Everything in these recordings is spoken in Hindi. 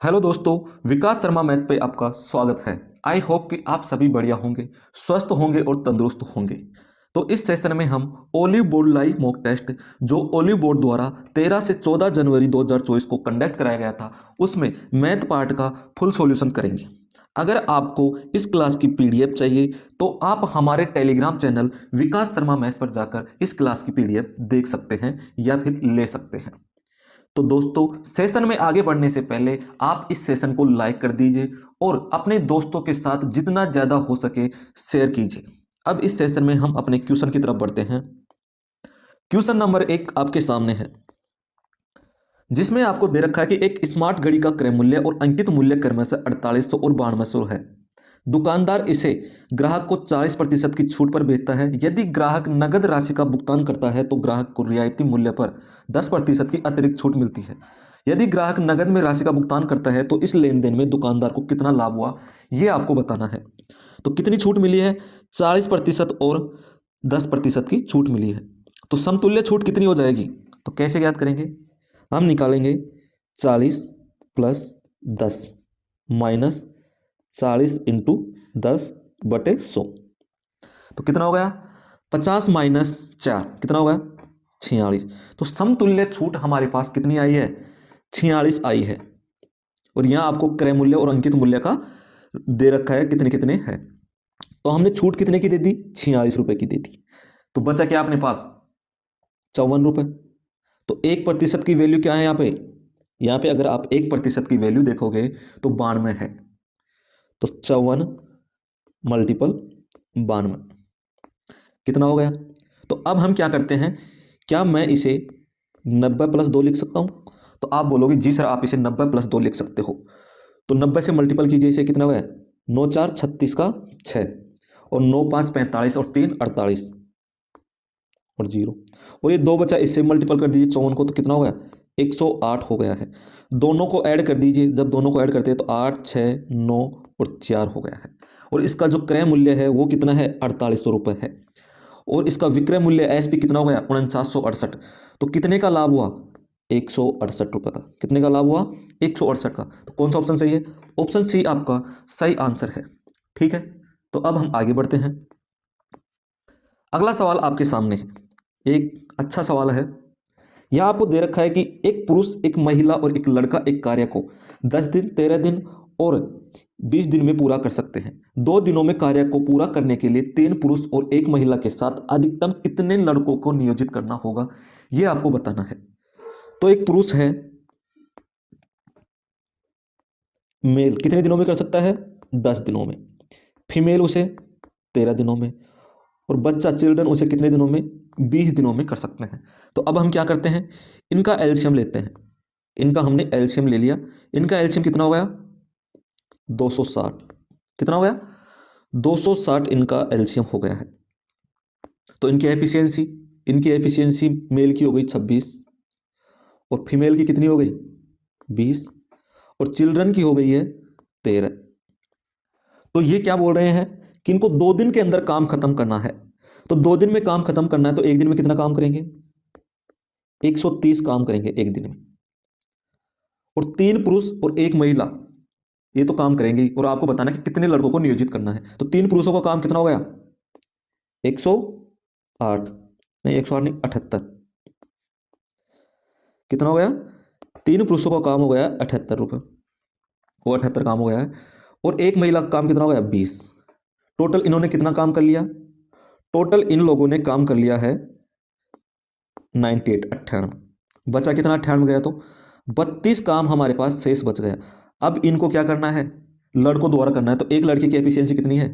हेलो दोस्तों, विकास शर्मा मैथ पे आपका स्वागत है। आई होप कि आप सभी बढ़िया होंगे, स्वस्थ होंगे और तंदुरुस्त होंगे। तो इस सेशन में हम Oliveboard live mock test जो ओलिव बोर्ड द्वारा 13 से 14 जनवरी 2024 को कंडक्ट कराया गया था, उसमें मैथ पार्ट का फुल सॉल्यूशन करेंगे। अगर आपको इस क्लास की पीडीएफ चाहिए तो आप हमारे टेलीग्राम चैनल विकास शर्मा मैथ पर जाकर इस क्लास की पीडीएफ देख सकते हैं या फिर ले सकते हैं। तो दोस्तों, सेशन में आगे बढ़ने से पहले आप इस सेशन को लाइक कर दीजिए और अपने दोस्तों के साथ जितना ज़्यादा हो सके शेयर कीजिए। अब इस सेशन में हम अपने क्वेश्चन की तरफ बढ़ते हैं। क्वेश्चन नंबर 1 आपके सामने है, जिसमें आपको दे रखा है कि एक स्मार्ट घड़ी का क्रय मूल्य और अंकित मूल्य क्रम से 4800 और 9200 है। दुकानदार इसे ग्राहक को 40% की छूट पर बेचता है। यदि ग्राहक नगद राशि का भुगतान करता है तो ग्राहक को रियायती मूल्य पर 10% की अतिरिक्त छूट मिलती है। यदि ग्राहक नगद में राशि का भुगतान करता है तो इस लेन देन में दुकानदार को कितना लाभ हुआ, यह आपको बताना है। तो कितनी छूट मिली है? 40% और 10% की छूट मिली है। तो समतुल्य छूट कितनी हो जाएगी? तो कैसे ज्ञात करेंगे? हम निकालेंगे 40 प्लस 10 माइनस 40 इंटू 10/100। तो कितना हो गया? 50 माइनस 4 कितना हो गया? 46। तो समतुल्य छूट हमारे पास कितनी आई है? 46 आई है। और यहाँ आपको क्रय मूल्य और अंकित मूल्य का दे रखा है कितने कितने है। तो हमने छूट कितने की दे दी? 46 रुपए की दे दी। तो बचा क्या अपने पास? 54 रुपए। तो 1% की वैल्यू क्या है यहाँ पे? यहाँ पे अगर आप 1% की वैल्यू देखोगे तो 92 है। तो 54 मल्टीपल 92 कितना हो गया? तो अब हम क्या करते हैं, क्या मैं इसे 90 प्लस 2 लिख सकता हूँ? तो आप बोलोगे जी सर, आप इसे 90 प्लस 2 लिख सकते हो। तो 90 से मल्टीपल कीजिए, इसे कितना हो गया? 9 4 36 का 6 और 9 5 45 और 3 48 और 0। और ये 2 बचा, इससे मल्टीपल कर दीजिए 54 को, तो कितना हो गया? 108 हो गया है। दोनों को ऐड कर दीजिए, जब दोनों को ऐड करते हैं तो 8 6 9 और 4 हो गया है। और इसका जो क्रय मूल्य है वो कितना है? 4800 रुपये है। और इसका विक्रय मूल्य एसपी कितना हो गया? 4968। तो कितने का लाभ हुआ? 168 रुपये का। कितने का लाभ हुआ? 168 का। तो कौन सा ऑप्शन सही है? ऑप्शन सी आपका सही आंसर है। ठीक है, तो अब हम आगे बढ़ते हैं। अगला सवाल आपके सामने है, एक अच्छा सवाल है। यह आपको दे रखा है कि एक पुरुष, एक महिला और एक लड़का एक कार्य को 10 दिन, 13 दिन और 20 दिन में पूरा कर सकते हैं। 2 दिनों में कार्य को पूरा करने के लिए 3 पुरुष और 1 महिला के साथ अधिकतम कितने लड़कों को नियोजित करना होगा, यह आपको बताना है। तो एक पुरुष है, मेल कितने दिनों में कर सकता है? 10 दिनों में। फीमेल उसे 13 दिनों में। और बच्चा, चिल्ड्रन, उसे कितने दिनों में? 20 दिनों में कर सकते हैं। तो अब हम क्या करते हैं, इनका एलसीएम लेते हैं। इनका हमने एलसीएम ले लिया। इनका एलसीएम कितना हो गया? 260। कितना हो गया? 260 इनका एलसीएम हो गया है। तो इनकी एफिशिएंसी मेल की हो गई 26 और फीमेल की कितनी हो गई? 20 और चिल्ड्रन की हो गई है 13। तो ये क्या बोल रहे हैं कि इनको 2 दिन के अंदर काम खत्म करना है। तो 2 दिन में काम खत्म करना है तो एक दिन में कितना काम करेंगे? 130 काम करेंगे एक दिन में। और 3 पुरुष और 1 महिला ये तो काम करेंगे ही, और आपको बताना है कि कितने लड़कों को नियोजित करना है। तो 3 पुरुषों का काम कितना हो गया? 108 नहीं, 108 नहीं, 78। कितना हो गया? 3 पुरुषों का काम हो गया 78 रुपये, वो 78 काम हो गया है। और 1 महिला का काम कितना हो गया? 20। टोटल इन्होंने कितना काम कर लिया? टोटल इन लोगों ने काम कर लिया है 98, 98। बचा कितना? 98 गया। तो 32 काम हमारे पास शेष बच गया। अब इनको क्या करना है? लड़कों द्वारा करना है। तो एक लड़के की एफिशिएंसी कितनी है?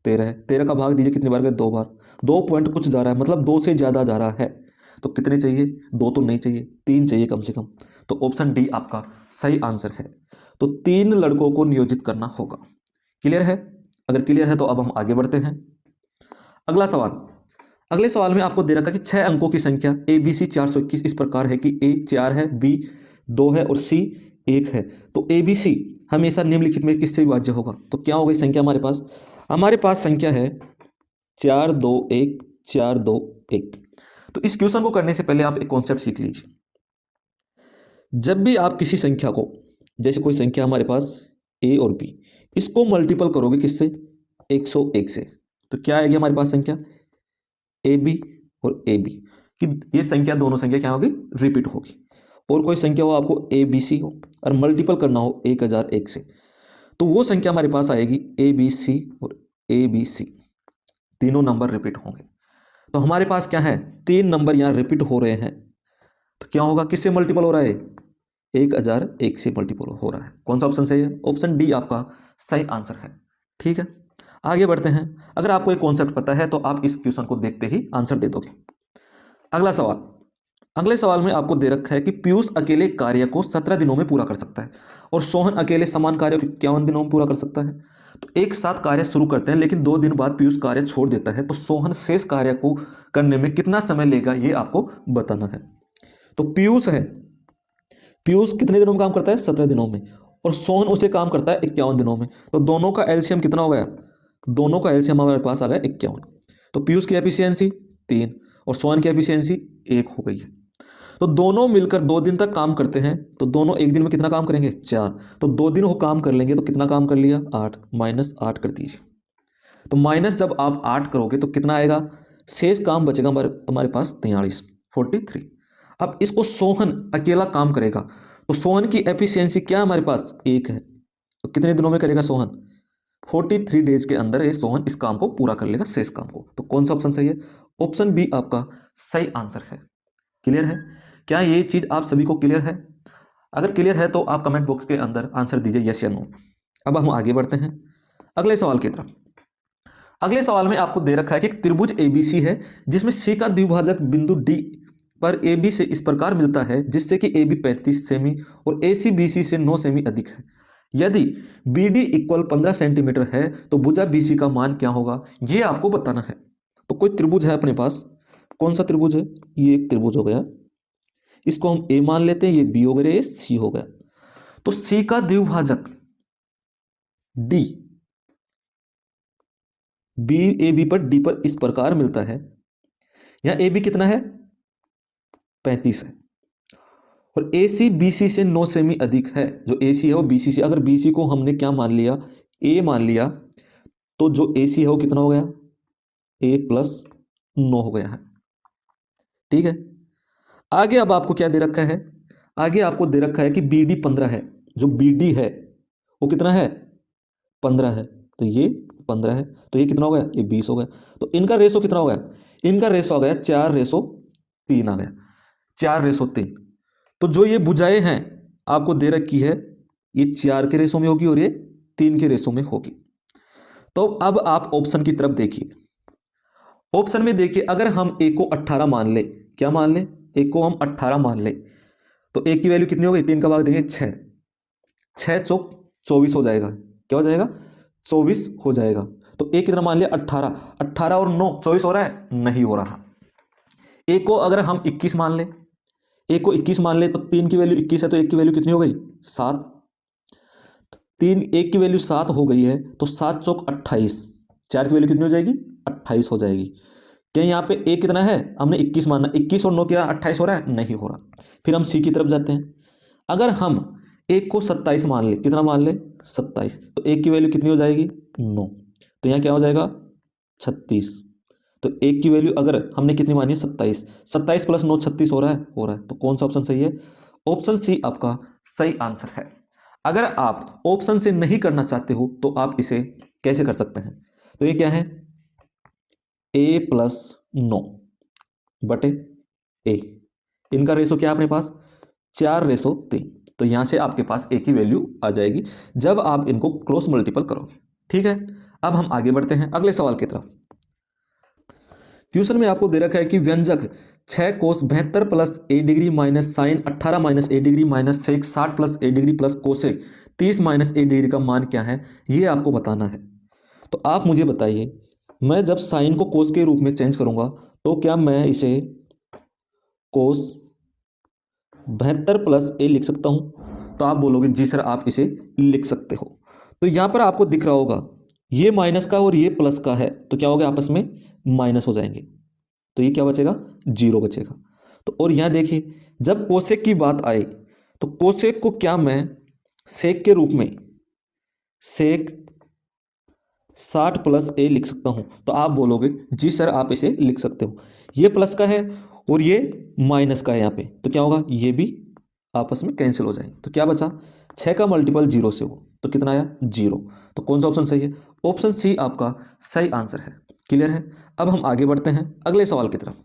13 है। 13 का भाग दीजिए, कितनी बार गए? 2 बार। 2 पॉइंट कुछ जा रहा है, मतलब 2 से ज़्यादा जा रहा है। तो कितने चाहिए? 2 तो नहीं चाहिए, 3 चाहिए कम से कम। तो ऑप्शन डी आपका सही आंसर है। तो 3 लड़कों को नियोजित करना होगा। क्लियर है? अगर क्लियर है तो अब हम आगे बढ़ते हैं। अगला सवाल, अगले सवाल में आपको दे रखा है कि 6 अंकों की संख्या ए बी सी 421 इस प्रकार है कि ए 4 है, बी 2 है और सी 1 है। तो ए बी सी हमेशा निम्नलिखित में किससे विभाज्य होगा? तो क्या हो गई संख्या हमारे पास? हमारे पास संख्या है 4 2 1 4 2 1। तो इस क्वेश्चन को करने से पहले आप एक कॉन्सेप्ट सीख लीजिए। जब भी आप किसी संख्या को जैसे कोई संख्या हमारे पास ए और बी, इसको मल्टीपल करोगे किससे, 101 से, तो क्या आएगी हमारे पास संख्या ए बी और ए बी, कि ये संख्या दोनों संख्या क्या होगी, रिपीट होगी। और कोई संख्या हो आपको ए बी सी हो और मल्टीपल करना हो 1001 से, तो वो संख्या हमारे पास आएगी ए बी सी और ए बी सी, तीनों नंबर रिपीट होंगे। तो हमारे पास क्या है, तीन नंबर यहाँ रिपीट हो रहे हैं, तो क्या होगा, किससे मल्टीपल हो रहा है, 1001 से मल्टीपल हो रहा है। कौन सा ऑप्शन सही है, ऑप्शन डी आपका सही आंसर है। ठीक है, आगे बढ़ते हैं। अगर आपको एक कॉन्सेप्ट पता है तो आप इस क्वेश्चन को देखते ही आंसर दे दोगे। अगला सवाल, अगले सवाल में आपको दे रखा है कि पीयूष अकेले कार्य को 17 दिनों में पूरा कर सकता है और सोहन अकेले समान कार्य को 51 दिनों में पूरा कर सकता है। तो एक साथ कार्य शुरू करते हैं लेकिन 2 दिन बाद पीयूष कार्य छोड़ देता है, तो सोहन शेष कार्य को करने में कितना समय लेगा, ये आपको बताना है। तो पीयूष है, पीयूष कितने दिनों में काम करता है, 17 दिनों में, और सोहन उसे काम करता है 51 दिनों में। तो दोनों का एलसीएम कितना हो गया, दोनों का एलसीएम हमारे पास आ गया 51। तो पीयूष की एफिशिएंसी 3 और सोहन की एफिशिएंसी 1 हो गई है। तो दोनों मिलकर 2 दिन तक काम करते हैं, तो दोनों एक दिन में कितना काम करेंगे, 4। तो 2 दिन वो काम कर लेंगे, तो कितना काम कर लिया, 8, -8 कर दीजिए। तो माइनस जब आप 8 करोगे तो कितना आएगा, शेष काम बचेगा हमारे पास 43। अब इसको सोहन अकेला काम करेगा, तो सोहन की एफिशिएंसी क्या हमारे पास 1 है, तो कितने दिनों में करेगा सोहन, 43 डेज के अंदर ये सोहन इस काम को पूरा कर लेगा, शेष काम को। तो कौन सा ऑप्शन सही है, ऑप्शन बी आपका सही आंसर है। क्लियर है, क्या ये चीज आप सभी को क्लियर है? अगर क्लियर है तो आप कमेंट बॉक्स के अंदर आंसर दीजिए यस या नो। अब हम आगे बढ़ते हैं अगले सवाल की तरफ। अगले सवाल में आपको दे रखा है कि एक त्रिभुज एबीसी है जिसमें सी का द्विभाजक बिंदु डी पर ए बी से इस प्रकार मिलता है जिससे कि ए बी 35 सेमी और ए सी बी सी से 9 सेमी अधिक है। यदि बी डी इक्वल 15 सेंटीमीटर है तो भुजा बी सी का मान क्या होगा, ये आपको बताना है। तो कोई त्रिभुज है अपने पास, कौन सा त्रिभुज है, ये एक त्रिभुज हो गया, इसको हम ए मान लेते हैं, ये बी हो गया, ये सी हो गया। तो सी का द्विभाजक डी बी ए बी पर डी पर इस प्रकार मिलता है, यहां ए बी कितना है 35 है और ए सी बी सी से 9 सेमी अधिक है। जो ए सी है वो बी सी से, अगर बी सी को हमने क्या मान लिया, ए मान लिया, तो जो ए सी है वो कितना हो गया, ए प्लस 9 हो गया है। ठीक है, आगे अब आपको क्या दे रखा है, आगे आपको दे रखा है कि बी डी 15 है, जो बी डी है वो कितना है 15 है, तो ये 15 है, तो ये कितना हो गया, ये 20 हो गया। तो इनका रेशो कितना हो गया, इनका रेशो आ गया 4:3 आ गया, 4:3। तो जो ये भुजाएं हैं आपको दे रखी है, ये 4 के रेशो में होगी और ये 3 के रेशो में होगी। तो अब आप ऑप्शन की तरफ देखिए, ऑप्शन में देखिए, अगर हम ए को 18 मान ले, क्या मान ले, ए को हम 18 मान ले, तो ए की वैल्यू कितनी हो गई, 3 का भाग देंगे 6, 6 चौक 24 हो जाएगा, क्या हो जाएगा 24 हो जाएगा। तो ए कितना मान लिया 18, 18 और 9 24 हो रहा है, नहीं हो रहा। ए को अगर हम 21 मान ले, ए को 21 मान ले, तो 3 की वैल्यू 21 है, तो एक की वैल्यू कितनी हो गई 7, 3 एक की वैल्यू 7 हो गई है, तो 7 चौक 28, 4 की वैल्यू कितनी हो जाएगी 28 हो जाएगी। क्या यहाँ पे ए कितना है, हमने 21 माना, 21 और 9 क्या 28 हो रहा है, नहीं हो रहा। फिर हम सी की तरफ जाते हैं, अगर हम ए को 27 मान ले, कितना मान ले 27, तो एक की वैल्यू कितनी हो जाएगी 9, तो यहाँ क्या हो जाएगा 36। तो एक की वैल्यू अगर हमने कितनी मानी है 27, 27 प्लस 9 36 हो रहा है, हो रहा है। तो कौन सा ऑप्शन सही है, ऑप्शन सी आपका सही आंसर है। अगर आप ऑप्शन से नहीं करना चाहते हो तो आप इसे कैसे कर सकते हैं, तो ये क्या है a प्लस 9 बटे ए, इनका रेशो क्या है अपने पास 4:3, तो यहां से आपके पास ए की वैल्यू आ जाएगी जब आप इनको क्रॉस मल्टीपल करोगे। ठीक है, अब हम आगे बढ़ते हैं अगले सवाल की तरफ। क्वेश्चन में आपको दे रखा है कि व्यंजक 6 कोस 72 प्लस ए डिग्री माइनस साइन 18 माइनस ए डिग्री माइनस सेक 60 प्लस ए डिग्री प्लस कोसेक 30 माइनस ए डिग्री का मान क्या है, ये आपको बताना है। तो आप मुझे बताइए, मैं जब साइन को कोस के रूप में चेंज करूंगा तो क्या मैं इसे कोस 72 प्लस ए लिख सकता हूं, तो आप बोलोगे जी सर आप इसे लिख सकते हो। तो यहां पर आपको दिख रहा होगा ये माइनस का और ये प्लस का है, तो क्या होगा आपस में माइनस हो जाएंगे, तो ये क्या बचेगा 0 बचेगा। तो और यहां देखिए जब कोसेक की बात आए तो कोसेक को क्या मैं सेक के रूप में सेक 60 प्लस ए लिख सकता हूं, तो आप बोलोगे जी सर आप इसे लिख सकते हो। ये प्लस का है और ये माइनस का है यहाँ पे, तो क्या होगा, ये भी आपस में कैंसिल हो जाएंगे। तो क्या बचा, 6 का मल्टीपल 0 से हो तो कितना आया, 0। तो कौन सा ऑप्शन सही है, ऑप्शन सी आपका सही आंसर है। क्लियर है। अब हम आगे बढ़ते हैं अगले सवाल की तरफ।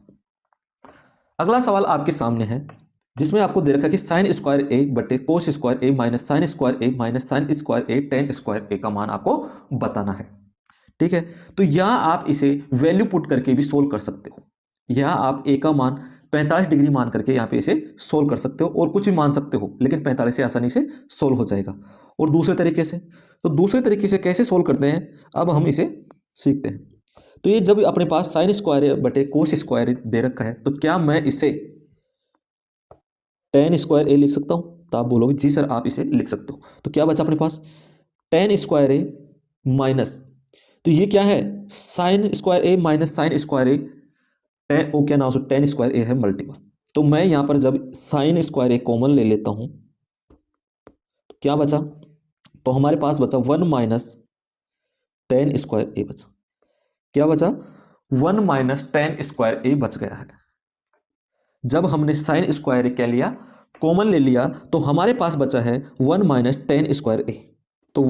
अगला सवाल आपके सामने है जिसमें आपको दे रखा है कि साइन स्क्वायर ए बटे कोस स्क्वायर ए माइनस साइन स्क्वायर ए माइनस साइन स्क्वायर ए टेन स्क्वायर ए का मान आपको बताना है। ठीक है, तो यहां आप इसे वैल्यू पुट करके भी सोल्व कर सकते हो। यहां आप ए का मान 45 डिग्री मान करके यहां पे इसे सोल्व कर सकते हो, और कुछ भी मान सकते हो, लेकिन 45 से आसानी से सोल्व हो जाएगा। और दूसरे तरीके से, तो दूसरे तरीके से कैसे सोल्व करते हैं अब हम इसे सीखते हैं। तो ये जब अपने पास साइन स्क्वायर बटे कोस स्क्वायर दे रखा है, तो क्या मैं इसे टेन स्क्वायर ए लिख सकता हूं, तो आप बोलोगे जी सर आप इसे लिख सकते हो। तो क्या बचा अपने पास, टेन स्क्वायर ए माइनस, तो ये क्या है, साइन स्क्वायर ए माइनस साइन स्क्वायर ए, टेन ओ क्या नाम से टेन स्क्वायर ए है मल्टीपल। तो मैं यहां पर जब साइन स्क्वायर ए कॉमन ले लेता हूं तो क्या बचा, तो हमारे पास बचा 1 माइनस टेन स्क्वायर ए बचा। क्या बचा, 1 माइनस टेन स्क्वायर ए बच गया है। जब हमने साइन स्क्वायर ए क्या लिया, कॉमन ले लिया, तो हमारे पास बचा है 1 माइनस टेन स्क्वायर ए। तो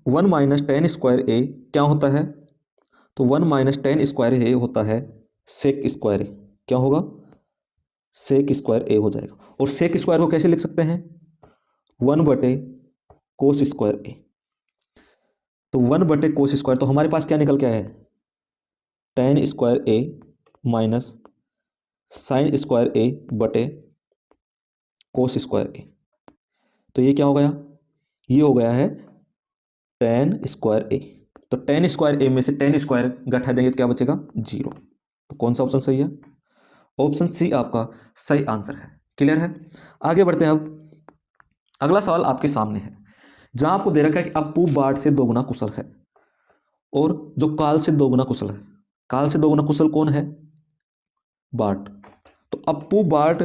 1 माइनस टेन स्क्वायर ए क्या होता है, तो 1 माइनस टेन स्क्वायर ए होता है सेक स्क्वायर ए। क्या होगा, सेक स्क्वायर ए हो जाएगा। और सेक स्क्वायर को कैसे लिख सकते हैं, 1 बटे कोस स्क्वायर ए। तो 1 बटे कोस स्क्वायर, तो हमारे पास क्या निकल के आया है, टेन स्क्वायर ए माइनस साइन स्क्वायर ए बटे कोस स्क्वायर ए। तो ये क्या हो गया, ये हो गया है टेन स्क्वायर ए। तो टेन स्क्वायर ए में से टेन स्क्वायर घटा देंगे तो क्या बचेगा, 0। तो कौन सा ऑप्शन सही है, ऑप्शन सी आपका सही आंसर है। क्लियर है। आगे बढ़ते हैं। अब अगला सवाल आपके सामने है जहां आपको दे रखा है कि अप्पू बाढ़ से दोगुना कुशल है और जो काल से दोगुना कुशल है। काल से दोगुना कुशल कौन है, बाढ़। तो अप्पू बाढ़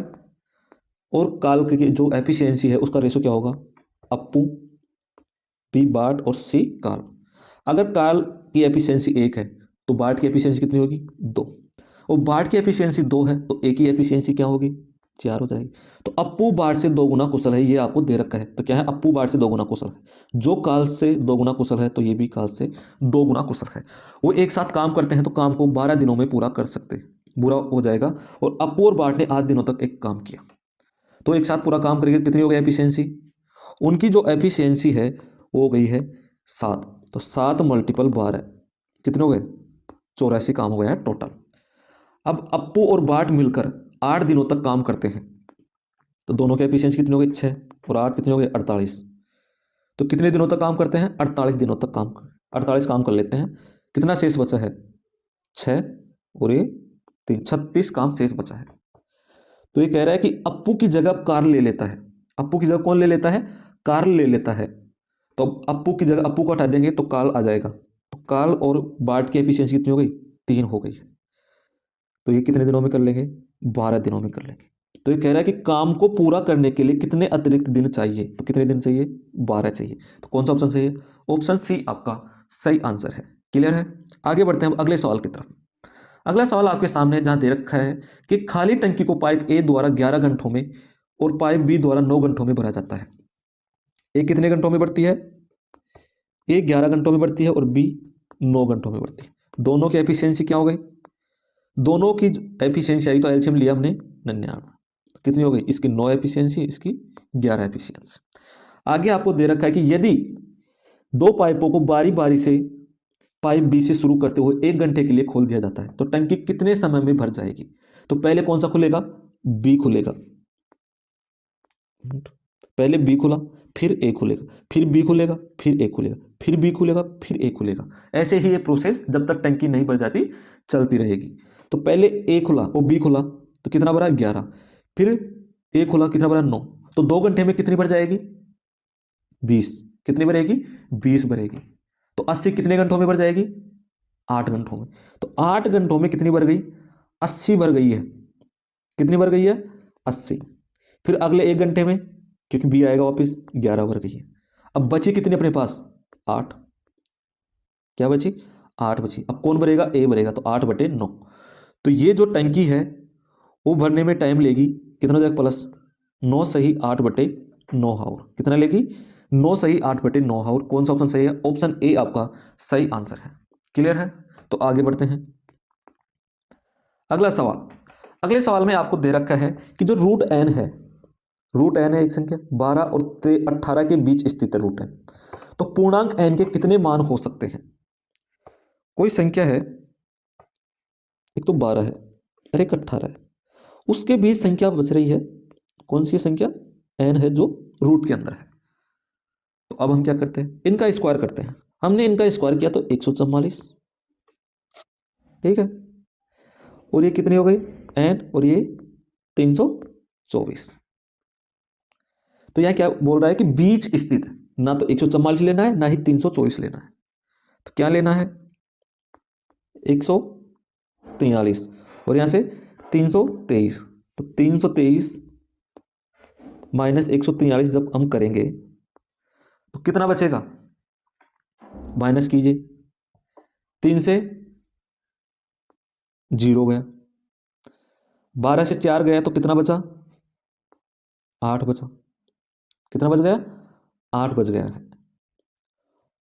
और काल की जो एफिशिएंसी है उसका रेशो क्या होगा, अप्पू बी बार्ट और सी काल। अगर काल की एफिशिएंसी 1 है तो बार्ट की एफिशिएंसी कितनी होगी, 2। और बार्ट की एफिशिएंसी 2 है तो ए की एफिशिएंसी क्या होगी, 4 हो जाएगी। तो अप्पू बार्ट से दोगुना कुशल है, ये आपको दे रखा है। तो क्या है, अप्पू बार्ट से दोगुना कुशल है। जो काल से दोगुना कुशल है तो ये भी काल से दोगुना कुशल है। वो एक साथ काम करते हैं तो काम को 12 दिनों में पूरा कर सकते हैं, पूरा हो जाएगा। और अप्पू और बार्ट ने 8 दिनों तक एक काम किया, तो एक साथ पूरा काम करेंगे कितनी हो गई एफिशिएंसी, उनकी जो एफिशिएंसी है वो हो गई है 7। तो 7 मल्टीपल 12 कितने हो गए, 84 काम हो गया है टोटल। अब अप्पू और बाट मिलकर 8 दिनों तक काम करते हैं, तो दोनों की एफिशिएंसी कितनी हो गई, 6 और 8 कितने हो गए, 48। तो कितने दिनों तक काम करते हैं, 48 दिनों तक काम, 48 काम कर लेते हैं। कितना शेष बचा है, 6 और ये 3, 36 काम शेष बचा है। तो ये कह रहा है कि अप्पू की जगह कार्ल ले लेता है। अप्पू की जगह कौन ले लेता है, कार्ल ले लेता है। तो अप्पू की जगह अप्पू को हटा देंगे तो कार्ल आ जाएगा। तो कार्ल और बार्ट की एफिशिएंसी कितनी हो गई, 3 हो गई है। तो ये कितने दिनों में कर लेंगे, 12 दिनों में कर लेंगे। तो ये कह रहा है कि काम को पूरा करने के लिए कितने अतिरिक्त दिन चाहिए, तो कितने दिन चाहिए, 12 चाहिए। तो कौन सा ऑप्शन सही है, ऑप्शन सी आपका सही आंसर है। क्लियर है। आगे बढ़ते हैं अगले सवाल की तरफ। अगला सवाल आपके सामने जहां दे रखा है कि खाली टंकी को पाइप ए द्वारा 11 घंटों में और पाइप बी द्वारा 9 घंटों में भरा जाता है। ए कितने घंटों में भरती है, ए 11 घंटों में भरती है और बी 9 घंटों में भरती है। दोनों की एफिशिएंसी क्या हो गई, दोनों की एफिशिएंसी आई तो एलसीएम लिया हमने 99। तो कितनी हो गई, इसकी 9 एफिशिएंसी, इसकी 11 एफिशिएंसी। आगे आपको दे रखा है कि यदि दो पाइपों को बारी बारी से पाइप बी से शुरू करते हुए 1 घंटे के लिए खोल दिया जाता है तो टंकी कितने समय में भर जाएगी। तो पहले कौन सा खुलेगा, बी खुलेगा, पहले बी खुला, फिर ए खुलेगा, फिर बी खुलेगा, फिर ए खुलेगा, फिर बी खुलेगा, फिर ए खुलेगा। ऐसे ही ये प्रोसेस जब तक टंकी नहीं भर जाती चलती रहेगी। तो पहले ए खुला और बी खुला तो कितना भरा, 11। फिर ए खुला, कितना भरा, 9। तो 2 घंटे में कितनी भर जाएगी, 20। कितनी भरेगी, 20 भरेगी। तो 80 कितने घंटों में भर जाएगी, 8 घंटों में। तो 8 घंटों में कितनी भर गई, 80 भर गई है। कितनी भर गई है, 80। फिर अगले 1 घंटे में क्योंकि बी आएगा वापस 11 वर्ग ही। अब बची कितनी अपने पास 8, क्या बची 8 बची। अब कौन भरेगा ए भरेगा, तो 8/9। तो ये जो टंकी है वो भरने में टाइम लेगी कितना हो जाएगा प्लस 9 सही 8/9 हाउर, कितना लेगी 9 सही 8/9 हाउर। कौन सा ऑप्शन सही है, ऑप्शन ए आपका सही आंसर है। क्लियर है, तो आगे बढ़ते हैं। अगला सवाल, अगले सवाल में आपको दे रखा है कि जो रूट एन है, रूट एन है एक संख्या 12 और 18 के बीच स्थित है रूट एन, तो पूर्णांक एन के कितने मान हो सकते हैं। कोई संख्या है, एक तो 12 है और एक 18 है, उसके बीच संख्या बच रही है, कौन सी संख्या एन है जो रूट के अंदर है। तो अब हम क्या करते हैं, इनका स्क्वायर करते हैं। हमने इनका स्क्वायर किया तो 144, ठीक है, और ये कितनी हो गई एन, और ये 324। तो यहां क्या बोल रहा है कि बीच स्थित, ना तो 144 लेना है ना ही 324 लेना है, तो क्या लेना है 143 और यहां से 323। तो 323 माइनस 143 जब हम करेंगे तो कितना बचेगा, माइनस कीजिए, 3 से 0 गया, 12 से 4 गया तो कितना बचा 8 बचा, कितना बच गया 8 बच गया है।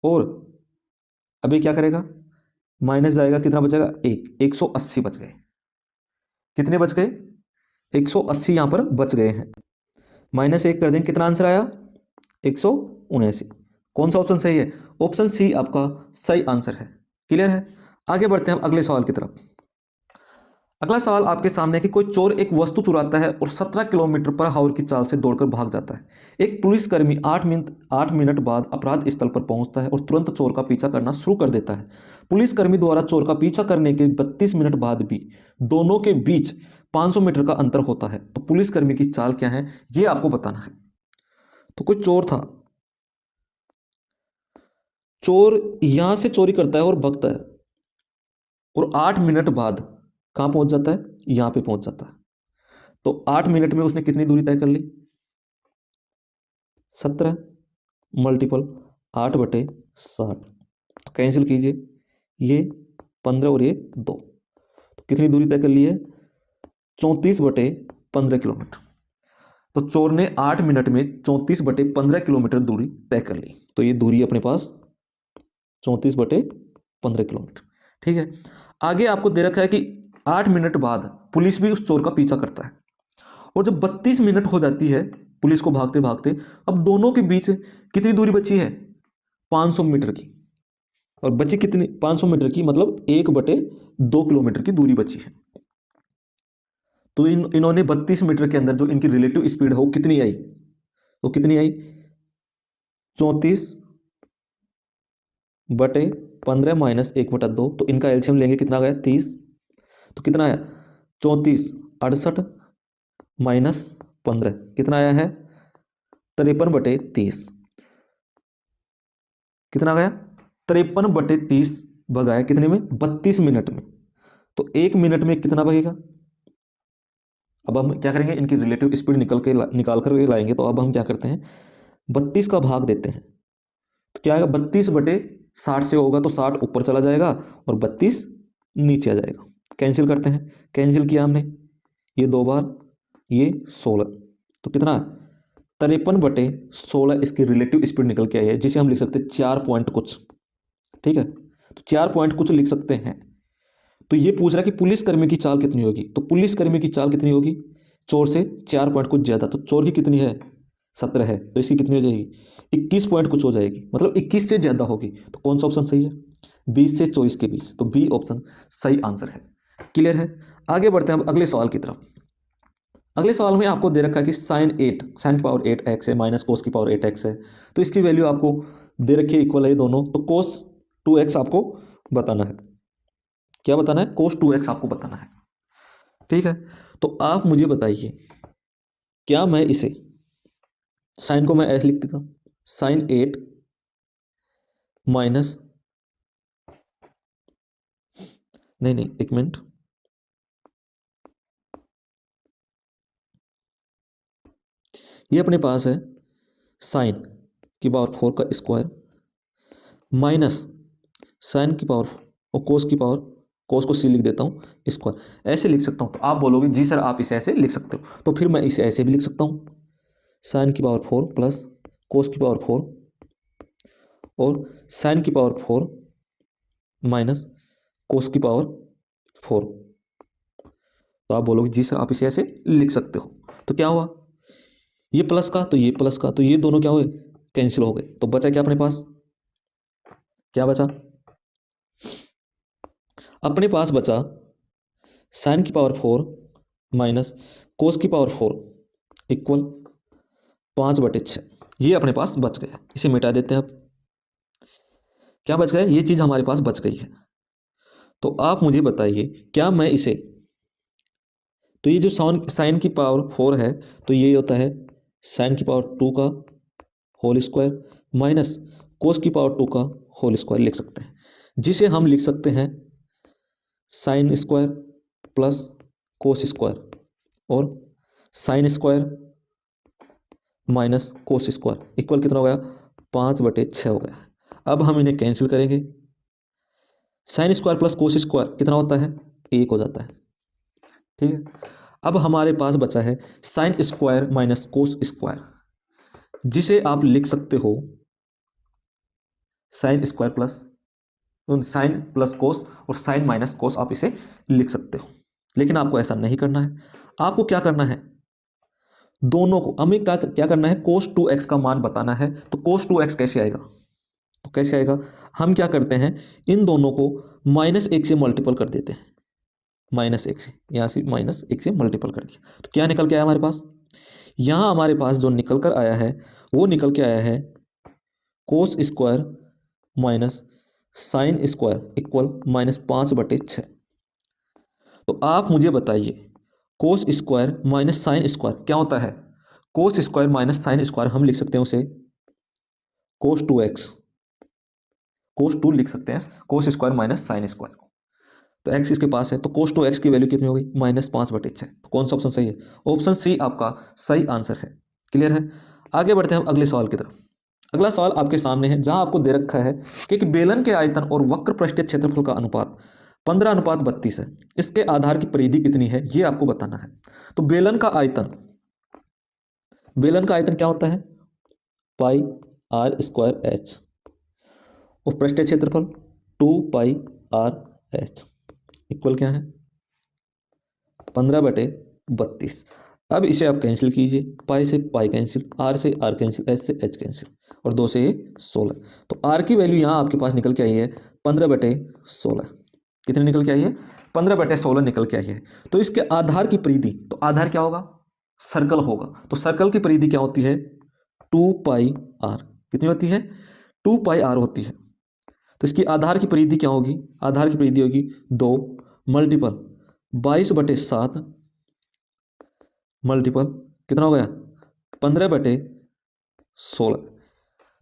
और अभी क्या करेगा, माइनस जाएगा, कितना बचेगा 180 बच गए, कितने बच गए 180 यहां पर बच गए हैं। -1 कर देंगे, कितना आंसर आया 179। कौन सा ऑप्शन सही है, ऑप्शन सी आपका सही आंसर है। क्लियर है, आगे बढ़ते हैं हम अगले सवाल की तरफ। अगला सवाल आपके सामने है कि कोई चोर एक वस्तु चुराता है और 17 किलोमीटर पर हावर की चाल से दौड़कर भाग जाता है। एक पुलिसकर्मी 8 मिनट बाद अपराध स्थल पर पहुंचता है और तुरंत चोर का पीछा करना शुरू कर देता है। पुलिसकर्मी द्वारा चोर का पीछा करने के 32 मिनट बाद भी दोनों के बीच 500 मीटर का अंतर होता है, तो पुलिसकर्मी की चाल क्या है यह आपको बताना है। तो कोई चोर था, चोर यहां से चोरी करता है और भगता है, और 8 मिनट बाद कहां पहुंच जाता है, यहां पे पहुंच जाता है। तो 8 मिनट में उसने कितनी दूरी तय कर ली, 17 मल्टीपल 8/60, तो कैंसिल कीजिए, ये 15 और ये 2, तो कितनी दूरी तय कर ली है 34/15 किलोमीटर। तो चोर ने 8 मिनट में 34/15 किलोमीटर दूरी तय कर ली, तो ये दूरी अपने पास 34/15 किलोमीटर। ठीक है, आगे आपको दे रखा है कि 8 मिनट बाद पुलिस भी उस चोर का पीछा करता है, और जब 32 मिनट हो जाती है पुलिस को भागते भागते, अब दोनों के बीच कितनी दूरी बची है 500 मीटर की, और बची कितनी 500 मीटर की, मतलब 1/2 किलोमीटर की दूरी बची है। तो इन्होंने 32 मीटर के अंदर जो इनकी रिलेटिव स्पीड है वो कितनी आई, वो कितनी आई 34/15 -1/2, तो इनका एलसीएम लेंगे, कितना गया 30, तो कितना आया 34 68 -15, कितना आया है 53/30, कितना गया 53/30 भगाया कितने में 32 मिनट में, तो 1 मिनट में कितना भगेगा। अब हम क्या करेंगे, इनकी रिलेटिव स्पीड निकाल कर लाएंगे, तो अब हम क्या करते हैं 32 का भाग देते हैं, तो क्या आएगा 32/60 से होगा तो 60 ऊपर चला जाएगा और 32 नीचे आ जाएगा। कैंसिल करते हैं, कैंसिल किया हमने, ये 2 बार, ये 16, तो कितना 53/16 इसकी रिलेटिव स्पीड निकल के आई है, जिसे हम लिख सकते हैं 4 पॉइंट कुछ। ठीक है, तो 4 पॉइंट कुछ लिख सकते हैं। तो ये पूछ रहा है कि पुलिसकर्मी की चाल कितनी होगी, तो पुलिसकर्मी की चाल कितनी होगी चोर से 4 पॉइंट कुछ ज्यादा, तो चोर की कितनी है 17 है, तो इसकी कितनी हो जाएगी 21 पॉइंट कुछ हो जाएगी, मतलब 21 से ज्यादा होगी। तो कौन सा ऑप्शन सही है 20 से 24 के बीच, तो बी ऑप्शन सही आंसर है। क्लियर है, आगे बढ़ते हैं अब अगले सवाल की तरफ। अगले सवाल में आपको दे रखा है कि साइन की पावर 8x है माइनस कोस की पावर 8x है, तो इसकी वैल्यू आपको दे रखी है इक्वल है दोनों, तो कोस 2x आपको बताना है। क्या बताना है, कोस 2x आपको बताना है। ठीक है, तो आप मुझे बताइए, क्या मैं इसे साइन को मैं ऐसे लिख देता हूं, साइन 8 माइनस, नहीं नहीं एक मिनट, ये अपने पास है साइन की पावर 4 का स्क्वायर माइनस साइन की पावर और कोस की पावर, कोस को सी लिख देता हूँ, स्क्वायर ऐसे लिख सकता हूँ। तो आप बोलोगे जी सर आप इसे ऐसे लिख सकते हो, तो फिर मैं इसे ऐसे भी लिख सकता हूँ, साइन की पावर 4 प्लस कोस की पावर 4 और साइन की पावर 4 माइनस कोस की पावर 4। तो आप बोलोगे जी सर आप इसे ऐसे लिख सकते हो। तो क्या हुआ, ये प्लस का तो ये प्लस का, तो ये दोनों क्या हुए, कैंसिल हो गए। तो बचा क्या अपने पास, क्या बचा, अपने पास बचा साइन की पावर 4 माइनस कोस की पावर 4 इक्वल 5/6। ये अपने पास बच गया, इसे मिटा देते हैं। अब क्या बच गया, ये चीज़ हमारे पास बच गई है। तो आप मुझे बताइए क्या मैं इसे, तो ये जो साइन की पावर 4 है तो ये होता है साइन की पावर 2 का होल स्क्वायर माइनस कोस की पावर 2 का होल स्क्वायर लिख सकते हैं, जिसे हम लिख सकते हैं sine square plus cos square और sine square minus cos square equal कितना हो गया, 5/6 हो गया। अब हम इन्हें कैंसिल करेंगे, sign square plus cos square कितना होता है, 1 हो जाता है। ठीक है, अब हमारे पास बचा है sign square minus cos square, जिसे आप लिख सकते हो sign square plus sign plus cos और साइन माइनस कोस आप इसे लिख सकते हो। लेकिन आपको ऐसा नहीं करना है, आपको क्या करना है, दोनों को हमें क्या करना है, cos 2x का मान बताना है। तो cos 2x कैसे आएगा, तो कैसे आएगा, हम क्या करते हैं, इन दोनों को -1 से मल्टीपल कर देते हैं, -1 से, यहाँ से -1 से मल्टीपल कर दिया तो क्या निकल के आया हमारे पास, यहाँ हमारे पास जो निकल कर आया है वो निकल के आया है cos square minus sine square equal -5/6। तो आप मुझे बताइए cos square minus sine square क्या होता है, cos square minus sine square हम लिख सकते हैं उसे कोस 2x, कोस 2 लिख सकते हैं cos square minus sine square को। तो x इसके पास है तो कोस 2x की वैल्यू कितनी हो गई, -5/6। तो कौन सा ऑप्शन सही है, ऑप्शन सी आपका सही आंसर है। क्लियर है, आगे बढ़ते हैं हम अगले सवाल की तरफ। अगला सवाल आपके सामने है, जहां आपको दे रखा है कि एक बेलन के आयतन और वक्र पृष्ठीय क्षेत्रफल का अनुपात 15:32 है, इसके आधार की परिधि कितनी है ये आपको बताना है। तो बेलन का आयतन, बेलन का आयतन क्या होता है, πr² और पृष्ठीय क्षेत्रफल 2πrh इक्वल क्या है, 15/32। अब इसे आप कैंसिल कीजिए, पाई से पाई कैंसिल, आर से आर कैंसिल, एच से एच कैंसिल और 2 से 16। तो आर की वैल्यू यहाँ आपके पास निकल के आई है 15/16। कितनी निकल के आई है, 15/16 निकल के आई है। तो इसके आधार की परिधि, तो आधार क्या होगा, सर्कल होगा। तो सर्कल की परिधि क्या होती है, 2πr। कितनी होती है, 2πr होती है। तो इसकी आधार की परिधि क्या होगी, आधार की परिधि होगी 2 मल्टीपल 22/7 मल्टीपल कितना हो गया, 15/16।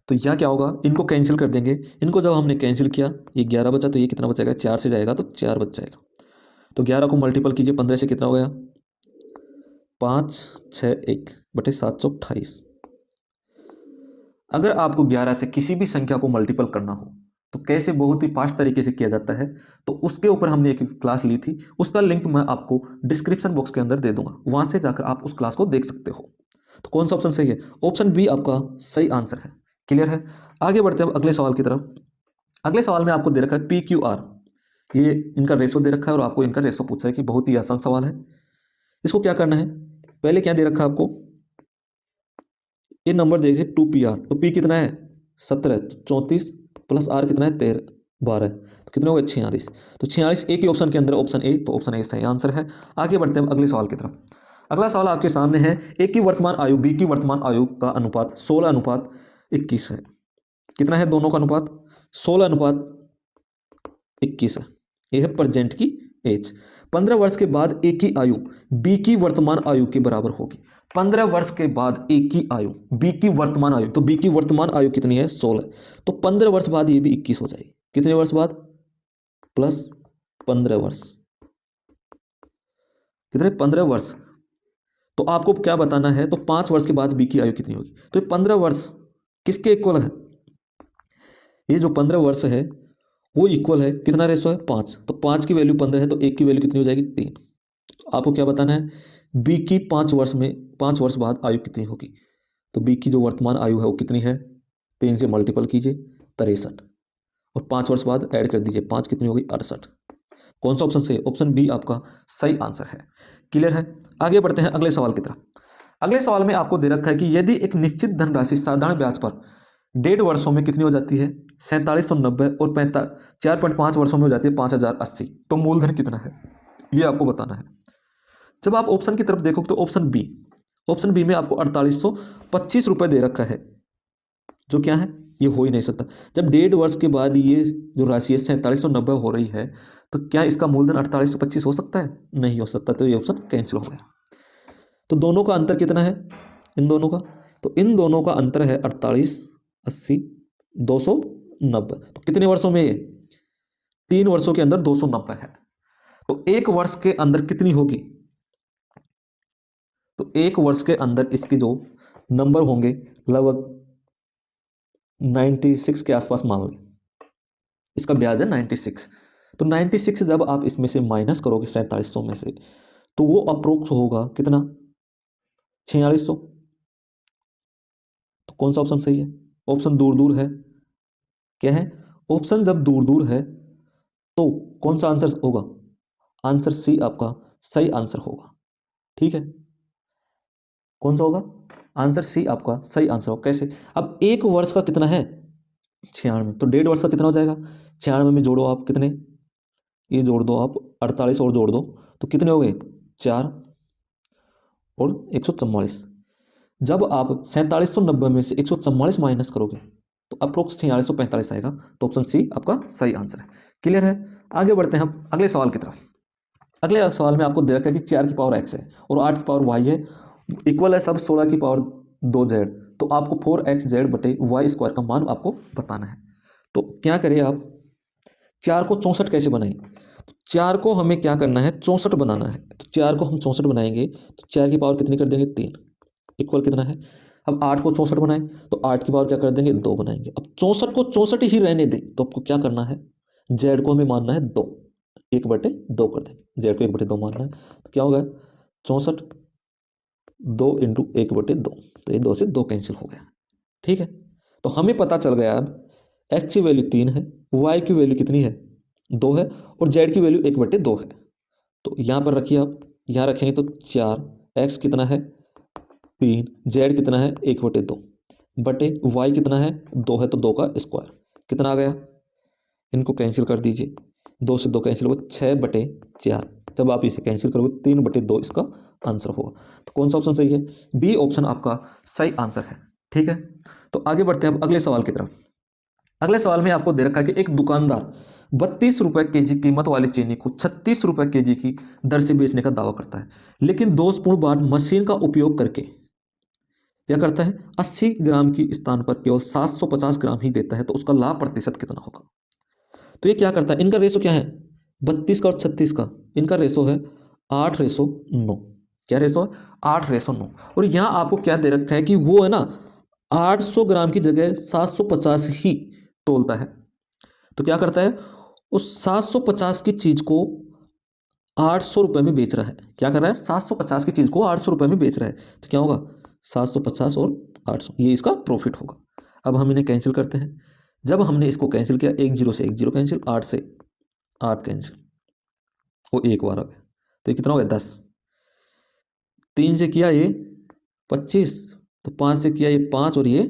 तो यह क्या होगा, इनको कैंसिल कर देंगे, इनको जब हमने कैंसिल किया ये 11 बचा, तो ये कितना बचेगा, 4 से जाएगा तो 4 बच जाएगा। तो 11 को मल्टीपल कीजिए 15 से, कितना हो गया, 561/728। अगर आपको 11 से किसी भी संख्या को मल्टीपल करना हो तो कैसे बहुत ही फास्ट तरीके से किया जाता है, तो उसके ऊपर हमने एक क्लास ली थी, उसका लिंक मैं आपको डिस्क्रिप्शन बॉक्स के अंदर दे दूंगा, वहां से जाकर आप उस क्लास को देख सकते हो। तो कौन सा ऑप्शन सही है, ऑप्शन बी आपका सही आंसर है। क्लियर है, आगे बढ़ते हैं अगले सवाल की तरफ। अगले सवाल में आपको दे रखा है PQR, ये इनका रेशो दे रखा है और आपको इनका रेशो पूछा है कि बहुत ही आसान सवाल है। इसको क्या करना है, पहले क्या दे रखा है आपको, ये नंबर देखिए 2PR, तो P कितना है 17, 34 प्लस R कितना है 13 12, तो कितना होगा 46। तो 46 एक ही ऑप्शन के अंदर ऑप्शन ए, तो ऑप्शन ए सही आंसर है। आगे बढ़ते हैं अगले सवाल की तरफ। अगला सवाल आपके सामने है, ए की वर्तमान आयु बी की वर्तमान आयु का अनुपात 16:21 है। कितना है दोनों का अनुपात, 16:21 है। यह है प्रेजेंट की एज। 15 वर्ष के बाद ए की आयु बी की वर्तमान आयु के बराबर होगी। 15 वर्ष के बाद ए की आयु बी की वर्तमान आयु, तो बी की वर्तमान आयु कितनी है 16, तो 15 वर्ष बाद ये भी 21 हो जाएगी। कितने वर्ष बाद, प्लस 15 वर्ष, कितने 15 वर्ष, तो आपको क्या बताना है, तो 5 वर्ष के बाद बी की आयु कितनी होगी। तो ये 15 वर्ष किसके इक्वल है, ये जो 15 वर्ष है वो इक्वल है, कितना रेशो है 5, तो 5 की वैल्यू 15 है तो 1 की वैल्यू कितनी हो जाएगी 3। तो आपको क्या बताना है, बी की 5 वर्ष में 5 वर्ष बाद आयु कितनी होगी। तो बी की जो वर्तमान आयु है वो कितनी है, 3 से मल्टीपल कीजिए 63, और 5 वर्ष बाद ऐड कर दीजिए 5 कितनी होगी 68। कौन सा ऑप्शन सही है, ऑप्शन बी आपका सही आंसर है। क्लियर है। आगे बढ़ते हैं अगले सवाल की तरफ। अगले सवाल में आपको दे रखा है कि यदि एक निश्चित धनराशि साधारण ब्याज पर 1.5 वर्षों में कितनी हो जाती है 4790 और 4.5 वर्षों में हो जाती है 5080, तो मूलधन कितना है ये आपको बताना है। जब आप ऑप्शन की तरफ देखोगे तो ऑप्शन बी में आपको 4825 रुपये दे रखा है, जो क्या है ये हो ही नहीं सकता। जब 1.5 वर्ष के बाद ये जो राशि है 4790 हो रही है, तो क्या इसका मूलधन 4825 हो सकता है, नहीं हो सकता, तो ये ऑप्शन कैंसिल हो गया। तो दोनों का अंतर कितना है, इन दोनों का, तो इन दोनों का अंतर है 48 80 290, तो कितने वर्षों में ये 3 वर्षों के अंदर 290 है। तो 1 वर्ष के अंदर कितनी होगी, तो 1 वर्ष के अंदर इसके जो नंबर होंगे लगभग 96 के आसपास मान लें, इसका ब्याज है 96। तो 96 जब आप इसमें से माइनस करोगे 4700 में से, तो वो अप्रोक्स होगा कितना 4600। तो कौन सा ऑप्शन सही है, ऑप्शन दूर दूर है, क्या है, ऑप्शन जब दूर दूर है तो कौन सा आंसर होगा, आंसर सी आपका सही आंसर होगा। ठीक है, कौन सा होगा, आंसर सी आपका सही आंसर होगा। कैसे, अब 1 वर्ष का कितना है 96, तो 1.5 वर्ष का कितना हो जाएगा, 96 में जोड़ो आप कितने, ये जोड़ दो आप 48 और जोड़ दो, तो कितने हो गए 4 और 144। जब आप 4790 में से 144 माइनस करोगे तो अप्रोक्स 4645 आएगा, तो ऑप्शन सी आपका सही आंसर है। क्लियर है। आगे बढ़ते हैं हम अगले सवाल की तरफ। अगले सवाल में आपको दे रखा है कि 4 की पावर x है और 8 की पावर y है, इक्वल है सब 16 की पावर 2z, तो आपको 4xz बटे वाई स्क्वायर का मान आपको बताना है। तो क्या करें आप, 4 को 64 कैसे बनाएं, तो 4 को हमें क्या करना है 64 बनाना है, तो 4 को हम 64 बनाएंगे तो 4 की पावर कितनी कर देंगे 3, इक्वल कितना है। अब 8 को 64 बनाएं तो 8 की पावर क्या कर देंगे 2 बनाएंगे। अब 64 को 64 ही रहने दें, तो आपको क्या करना है, जेड को हमें मानना है 2, 1/2 कर देंगे, जेड को 1/2 मानना है, तो क्या होगा 64 2 इंटू 1/2, तो ये 2 से 2 कैंसिल हो गया। ठीक है, तो हमें पता चल गया अब एक्स की वैल्यू 3 है, वाई की वैल्यू कितनी है 2 है, और जेड की वैल्यू 1/2 है। तो यहाँ पर रखिए आप, यहाँ रखेंगे तो 4, एक्स कितना है 3, जेड कितना है 1/2 बटे वाई कितना है 2 है, तो 2 का स्क्वायर कितना आ गया, इनको कैंसिल कर दीजिए, 2 से 2 कैंसिल होगा 6/4। जब आप इसे कैंसिल करोगे 3/2 इसका आंसर होगा। तो कौन सा ऑप्शन सही है, बी ऑप्शन आपका सही आंसर है। ठीक है, तो आगे बढ़ते हैं अब अगले सवाल की तरफ। अगले सवाल में आपको दे रखा है कि एक दुकानदार 32 रुपए केजी कीमत वाली चीनी को 36 रुपए केजी की दर से बेचने का दावा करता है, लेकिन दोषपूर्ण बाट मशीन का उपयोग करके क्या करता है 80 ग्राम की स्थान पर केवल 750 ग्राम ही देता है, तो उसका लाभ प्रतिशत कितना होगा। तो ये क्या करता है, इनका रेशो क्या है 32 का और 36 का, इनका रेशो है 8:9। क्या रेशो है 8:9, और यहाँ आपको क्या दे रखा है कि वो है ना 800 ग्राम की जगह 750 ही तोलता है। तो क्या करता है, उस 750 की चीज को 800 रुपये में बेच रहा है, क्या कर रहा है 750 की चीज को 800 रुपये में बेच रहा है, तो क्या होगा 750 और 800, ये इसका प्रॉफिट होगा। अब हम इन्हें कैंसिल करते हैं, जब हमने इसको कैंसिल किया 1 0 से 1 0 कैंसिल, 8 से 8 कैंसिल, वो एक बार आ गया, तो ये कितना हो गया 10, 3 से किया ये 25, तो 5 से किया ये 5 और ये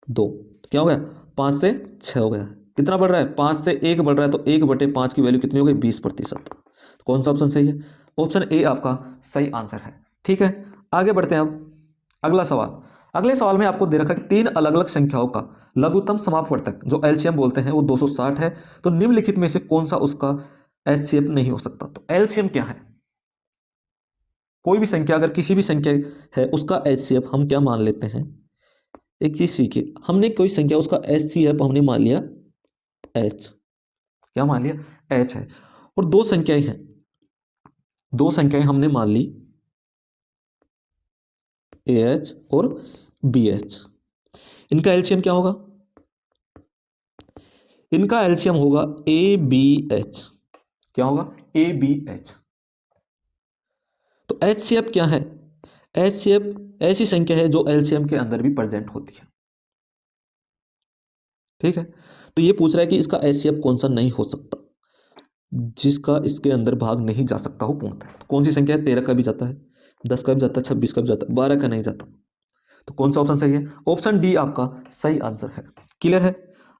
2, तो क्या हो गया 5 से 6 हो गया, कितना बढ़ रहा है 5 से 1 बढ़ रहा है, तो 1/5 की वैल्यू कितनी हो गई 20%। तो कौन सा ऑप्शन सही है, ऑप्शन ए आपका सही आंसर है। ठीक है, आगे बढ़ते हैं अब अगला सवाल। अगले सवाल में आपको दे रखा है कि 3 अलग अलग संख्याओं का लघुत्तम समापवर्तक जो एलसीएम बोलते हैं वो 260 है, तो निम्नलिखित में से कौन सा उसका एचसीएफ नहीं हो सकता। तो एलसीएम क्या है, कोई भी संख्या अगर किसी भी संख्या है उसका एचसीएफ हम क्या मान लेते हैं, एक चीज सीखिए, हमने कोई संख्या उसका एचसीएफ हमने मान लिया एच, क्या मान लिया एच है, और दो संख्याएं हैं, दो संख्याएं हमने मान ली AH और BH। इनका एलसीएम क्या होगा? इनका एलसीएम होगा ABH। क्या होगा? ABH। तो HCF क्या है? HCF ऐसी संख्या है जो एलसीएम के अंदर भी प्रेजेंट होती है। ठीक है, तो ये पूछ रहा है कि इसका HCF कौन सा नहीं हो सकता, जिसका इसके अंदर भाग नहीं जा सकता हो पूर्णतः। तो कौन सी संख्या है? 13 का भी जाता है, 10 का भी जाता है, 26 का भी जाता है, 12 का नहीं जाता। तो कौन सा ऑप्शन सही है? ऑप्शन डी आपका सही आंसर है। क्लियर है?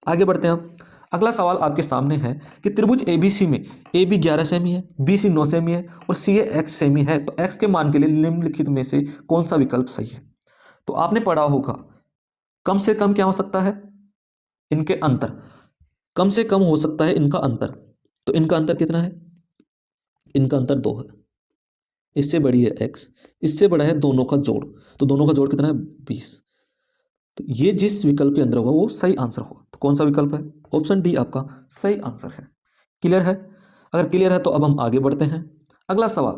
आगे बढ़ते हैं हम। अगला सवाल आपके सामने है कि त्रिभुज एबीसी में AB 11 सेमी है, BC 9 सेमी है और CA x सेमी है, तो x के मान के लिए निम्नलिखित में से कौन सा विकल्प सही है? तो आपने पढ़ा होगा कम से कम क्या हो सकता है? इनके अंतर। कम से कम हो सकता है इनका अंतर। तो इनका अंतर कितना है? इनका अंतर 2 है। इससे बड़ी है x, इससे बड़ा है दोनों का जोड़। तो दोनों का जोड़ कितना है? 20। तो ये जिस विकल्प के अंदर होगा वो सही आंसर होगा। तो कौन सा विकल्प है? ऑप्शन डी आपका सही आंसर है। क्लियर है? अगर क्लियर है तो अब हम आगे बढ़ते हैं। अगला सवाल,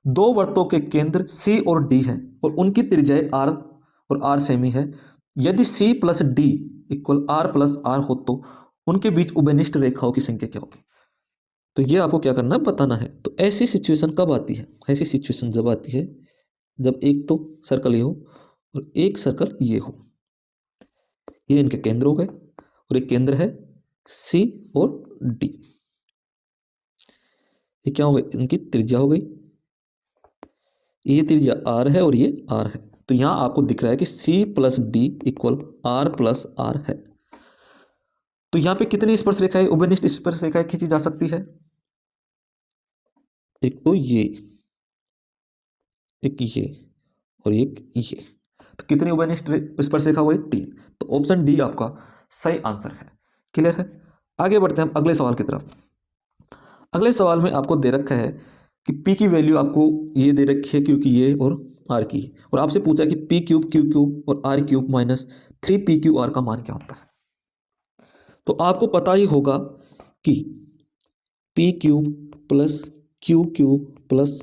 दो वृत्तों के केंद्र C और D हैं और उनकी त्रिज्याएं R और R सेमी है। यदि C plus D equal R plus R हो तो उनके बीच उभयनिष्ठ रेखाओं की संख्या क्या होगी? तो ये आपको क्या करना है? बताना है। तो ऐसी सिचुएशन कब आती है? ऐसी सिचुएशन जब आती है जब एक तो सर्कल ये हो और एक सर्कल ये हो। ये इनके केंद्र हो गए और एक केंद्र है C और D। ये क्या हो गई? इनकी त्रिज्या हो गई। ये त्रिज्या R है और ये R है। तो यहां आपको दिख रहा है कि C plus D equal R plus R है। तो यहां पे कितनी स्पर्श रेखाएं, उभयनिष्ठ स्पर्श रेखाएं खींची जा सकती है? एक तो ये, एक ये और एक ये। तो कितनी उभयनिष्ठ स्पर्श रेखा हुई? 3। तो ऑप्शन डी आपका सही आंसर है। क्लियर है? आगे बढ़ते हैं हम अगले सवाल की तरफ। अगले सवाल में आपको दे रखा है कि P की वैल्यू आपको ये दे रखी है क्योंकि ये और R की, और आपसे पूछा कि P क्यूब Q क्यूब और R क्यूब माइनस 3PQR का मान क्या होता है? तो आपको पता ही होगा कि P cube plus Q cube plus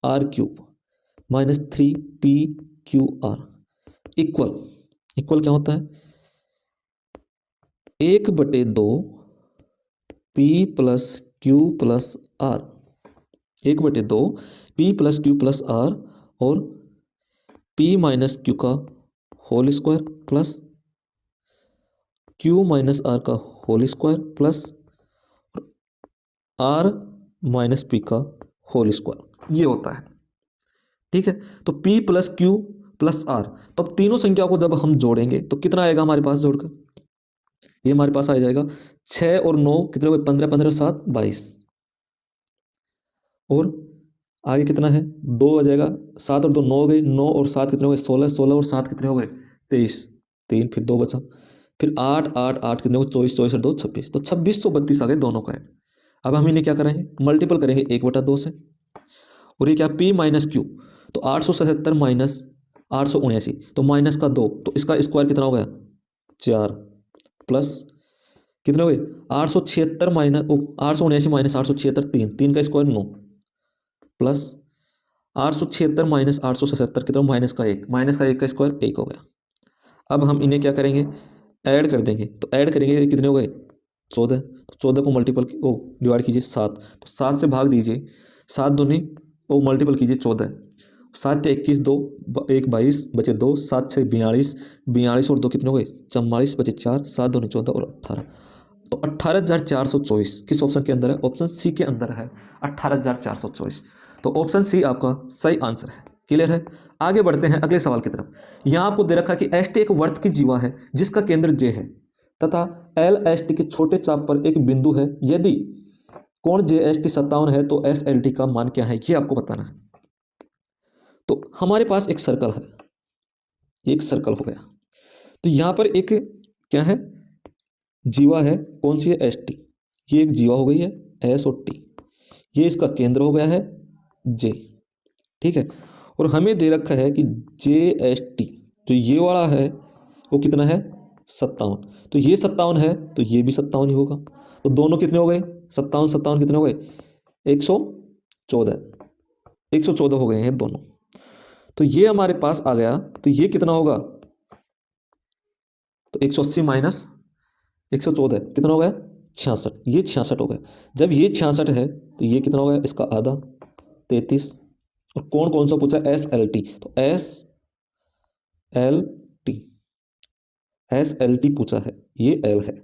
R cube minus 3PQR equal, equal क्या होता है? 1/2 P plus Q plus R। 1/2 P plus Q plus R और P माइनस Q का whole square plus Q minus R का whole square plus R minus P का होल स्क्वायर, ये होता है। ठीक है, तो P plus Q plus R, तो अब तीनों संख्या को जब हम जोड़ेंगे तो कितना आएगा हमारे पास जोड़कर? ये हमारे पास आ जाएगा 6 और 9 कितने हो गए? 15, 15 7 22। और आगे कितना है? 2 आ जाएगा, 7 और 2 9 हो गए, 9 और 7 कितने हो गए? 16, 16 और 7 कितने हो गए? 23, 3 फिर 2 बचा, फिर 8 8 8 कितने हो गए? 24, 24 और 2 26। तो 2632 आ गए दोनों का। अब हम इन्हें क्या करेंगे? मल्टीपल करेंगे 1/2 से। और ये क्या? P माइनस क्यू, तो 877 माइनस 879, तो माइनस का 2, तो इसका स्क्वायर कितना हो गया? 4 प्लस कितने हो गए? 876 माइनस 879 माइनस 876 3, 3 का स्क्वायर 9 प्लस 876 माइनस 877 कितना? माइनस का 1, माइनस का 1 का स्क्वायर 1 हो गया। अब हम इन्हें क्या करेंगे? ऐड कर देंगे। तो ऐड करेंगे कितने हो गए? 14। तो 14 को मल्टीपल डिवाइड कीजिए 7, तो 7 से भाग दीजिए, 7 दूनी वो मल्टीपल कीजिए 14, 7 से 21, 2 1 22 बचे 2, 7 6 42, 42 और 2 कितने हो गए? 44 बचे 4, 7 दूनी 14 और 18। तो 18,424 किस ऑप्शन के अंदर है? ऑप्शन सी के अंदर है, 18,424। तो ऑप्शन सी आपका सही आंसर है। क्लियर है? आगे बढ़ते हैं अगले सवाल की तरफ। यहां आपको दे रखा है कि एस टी एक वर्त की जीवा है जिसका केंद्र जे है तथा एल एस टी के छोटे चाप पर एक बिंदु है। यदि कोण जे एस टी 57 है तो एस एल टी का मान क्या है, ये आपको बताना है। तो हमारे पास एक सर्कल है, एक सर्कल हो गया। तो यहां पर एक क्या है? जीवा है। कौन सी है? S T. ये एक जीवा हो गई है, एस और टी। ये इसका केंद्र हो गया है जे। ठीक है, और हमें दे रखा है कि जे एस टी जो ये वाला है वो कितना है? 57। तो ये 57 है तो ये भी 57 ही होगा। तो दोनों कितने हो गए? 57 57 कितने हो गए? 114, 114 हो गए हैं दोनों। तो ये हमारे पास आ गया, तो ये कितना होगा, तो 180 माइनस 114 कितना हो गया 66, ये 66 हो गया। जब ये 66 है तो ये कितना हो गया, इसका आधा 33। और कौन कौन सा पूछा, एस एल टी, तो S L T, S L T पूछा है, ये एल है,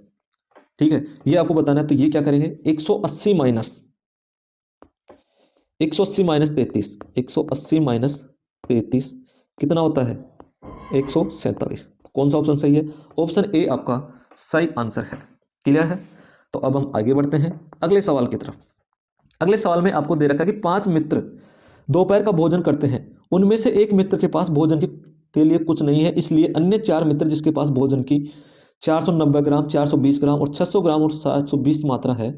ठीक है, ये आपको बताना है। तो ये क्या करेंगे, 180 माइनस 180 माइनस 33, 180 माइनस 33 कितना होता है 147। कौन सा ऑप्शन सही है, ऑप्शन ए आपका सही आंसर है। क्लियर है। तो अब हम आगे बढ़ते हैं अगले सवाल की तरफ। अगले सवाल में आपको दे रखा है कि 5 मित्र दोपहर का भोजन करते हैं, उनमें से एक मित्र के पास भोजन के लिए कुछ नहीं है, इसलिए अन्य 4 मित्र जिसके पास भोजन की 490 ग्राम, 420 ग्राम और 600 ग्राम और 720 मात्रा है,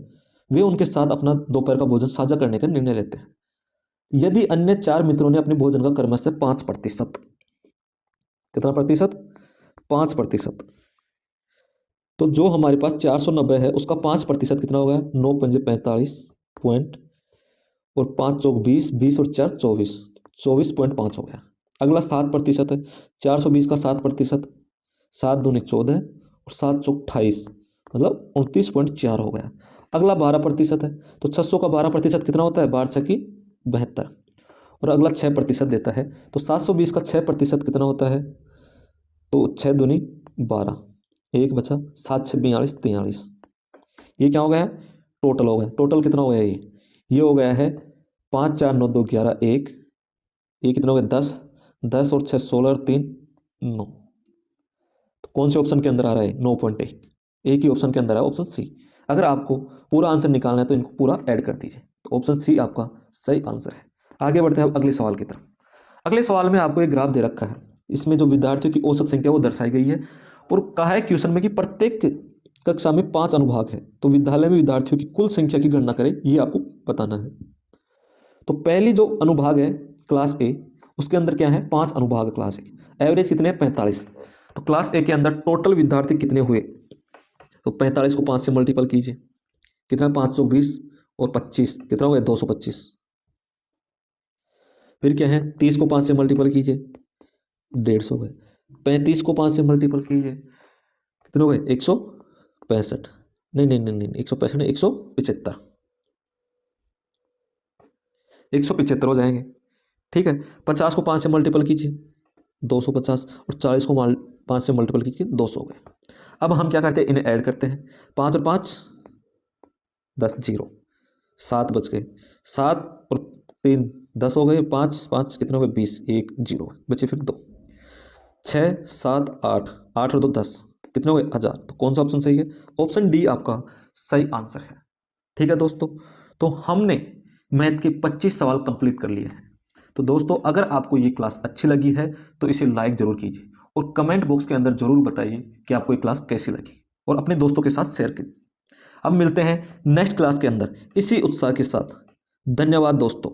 वे उनके साथ अपना दोपहर का भोजन साझा करने का निर्णय लेते हैं। यदि अन्य 4 मित्रों ने अपने भोजन का क्रमशः 5%, कितना प्रतिशत, 5%, तो जो हमारे पास 490 है उसका 5% कितना हो गया, 9 पंजे 45 पॉइंट, और 5 चौक 20, 20 और 4 24, 24.5 हो गया। अगला 7% है, 420 का 7%, 7 दूनी 14 और 7 चौक 28, मतलब 29.4 हो गया। अगला 12% है, तो 600 का 12% कितना होता है, 12 छक्की 72, और अगला 6% देता है, तो 720 का 6% कितना होता है, तो 6 दूनी 12, एक बचा, 7 6 42 43, ये क्या हो गया है, टोटल हो गया। टोटल कितना हो गया, ये हो गया है 5 4 9 2 11 1, ये कितना हो गया 10, 10 और 6 16 और 3 9, तो कौन से ऑप्शन के अंदर आ रहा है, 9.1, एक ही ऑप्शन के अंदर है, ऑप्शन सी। अगर आपको पूरा आंसर निकालना है तो इनको पूरा ऐड कर दीजिए, तो ऑप्शन सी आपका सही आंसर है। आगे बढ़ते हैं अगले सवाल की तरफ। अगले सवाल में आपको एक ग्राफ दे रखा है, इसमें जो विद्यार्थियों की औसत संख्या वो दर्शाई गई है, और कहा है क्वेश्चन में कि प्रत्येक कक्षा में 5 अनुभाग है, तो विद्यालय में विद्यार्थियों की कुल संख्या की गणना करें, ये आपको बताना है। तो पहली जो अनुभाग है क्लास ए, उसके अंदर क्या है, 5 अनुभाग क्लास ए, एवरेज कितने हैं 45। तो क्लास ए के अंदर टोटल विद्यार्थी कितने हुए, तो 45 को 5 से मल्टीपल कीजिए, कितना 520 और 25 कितना हो गया 225। फिर क्या है, 30 को 5 से मल्टीपल कीजिए, 150 गए। 35 को 5 से मल्टीपल कीजिए, कितने हो गए 165, नहीं नहीं नहीं नहीं 165 नहीं 175, 175 हो जाएंगे, ठीक है। 50 को 5 से मल्टीपल कीजिए 250, और 40 को 5 से मल्टीपल कीजिए 200 हो गए। अब हम क्या करते हैं, इन्हें ऐड करते हैं, 5 और 5 10, 0, 7 बच गए, 7 और 3 10 हो गए, 5 5 कितने हो गए 20, 1 0 बचे, फिर 2 6 7 8, 8 और 2 10 कितने हो गए 1000। तो कौन सा ऑप्शन सही है, ऑप्शन डी आपका सही आंसर है। ठीक है दोस्तों, तो हमने मैथ के 25 सवाल कंप्लीट कर लिए हैं। तो दोस्तों अगर आपको ये क्लास अच्छी लगी है तो इसे लाइक जरूर कीजिए, और कमेंट बॉक्स के अंदर जरूर बताइए कि आपको ये क्लास कैसी लगी, और अपने दोस्तों के साथ शेयर कीजिए। अब मिलते हैं नेक्स्ट क्लास के अंदर इसी उत्साह के साथ। धन्यवाद दोस्तों।